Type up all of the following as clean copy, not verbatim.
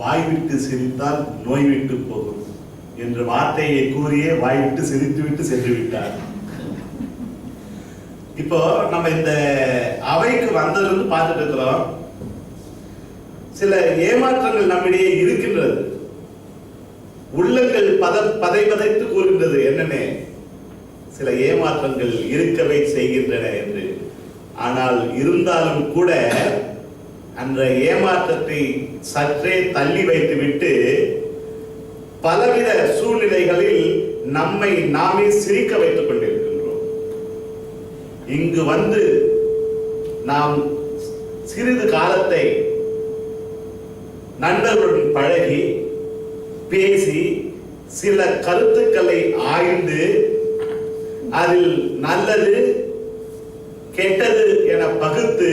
வாய் விட்டு சிரித்தால் நோய் விட்டு போகும் என்ற வார்த்தையை கூறியே வாய் விட்டு சிரித்து விட்டு சென்று விட்டார். இப்போ நம்ம இந்த அவைக்கு வந்தது பார்த்துட்டு இருக்கிறோம். சில ஏமாற்றங்கள் நம்மிடையே இருக்கின்றது. உள்ளங்கள் பதைத்து கூறுகின்றது என்னன்னே, சில ஏமாற்றங்கள் இருக்கவே செய்கின்றன என்று. ஆனால் இருந்தாலும் கூட அந்த ஏமாற்றத்தை சற்றே தள்ளி வைத்துவிட்டு பலவித சூழ்நிலைகளில் நம்மை நாமே சிரிக்க வைத்துக் கொண்டிருக்கின்றோம். இங்கு வந்து நாம் சிறிது காலத்தை நண்பர்களுடன் பழகி பேசி சில கருத்துக்களை ஆய்ந்து அதில் நல்லது கெட்டது என பகுத்து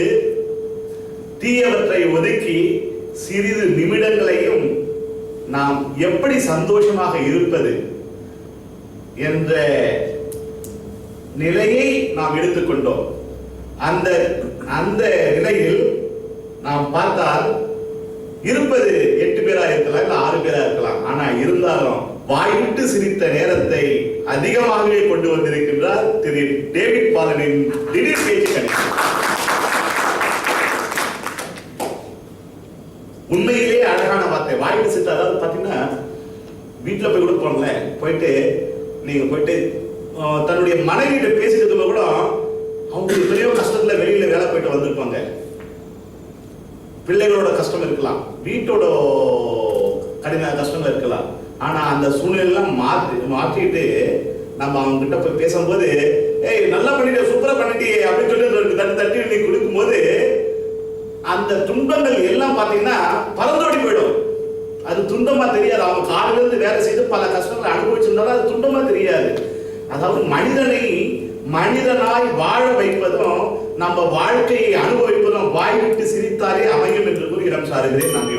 தீயவற்றை ஒதுக்கி சிறிது நிமிடங்களையும் நாம் எப்படி சந்தோஷமாக இருப்பது என்ற நிலையை நாம் எடுத்துக்கொண்டோம். அந்த அந்த நிலையில் நாம் பார்த்தால் இருப்பது 8 பேரா இருக்கலாம், இல்ல 6 பேரா இருக்கலாம். ஆனா இருந்தாலும் வாய்விட்டு சிரித்த நேரத்தை அதிகமாகவே கொண்டு வந்திருக்கின்றார் திரு டேவிட் பாலனின் திடீர் பேச்சு கணிப்பு. உண்மையிலே அழகான வார்த்தை வாய்விட்டு சிரித்த. அதாவது பாத்தீங்கன்னா வீட்டுல போய் கூட போனல போயிட்டு நீங்க போயிட்டு தன்னுடைய மனைவியிட்ட பேசிட்டு கூட அவங்க பெரிய கஷ்டத்துல வெளியில வேலை போயிட்டு வந்திருப்பாங்க. பிள்ளைகளோட கஷ்டம் இருக்கலாம், வீட்டோட கடின கஷ்டங்கள் இருக்கலாம். ஆனா அந்த சூழ்நிலையெல்லாம் மாற்றிட்டு நம்ம அவங்க கிட்ட போய் பேசும்போது ஏய் நல்லா பண்ணிட்டு சூப்பரா பண்ணிட்டே அப்படின்னு சொல்லி தட்டி நீ கொடுக்கும் போது அந்த துன்பங்கள் எல்லாம் பாத்தீங்கன்னா பறந்தோடி போயிடும். அது துன்பமா தெரியாது. அவங்க காலையில இருந்து வேலை செய்து பல கஷ்டங்களை அனுபவிச்சிருந்தாலும் அது துன்பமா தெரியாது. அதாவது மனிதனை மனிதனாய் வாழ வைப்பதும் நம்ம வாழ்க்கையை அனுபவிப்பதும் வாய் விட்டு சிரித்தாலே அமையும் என்று கூறி இடம் சாருகிறேன். நன்றி.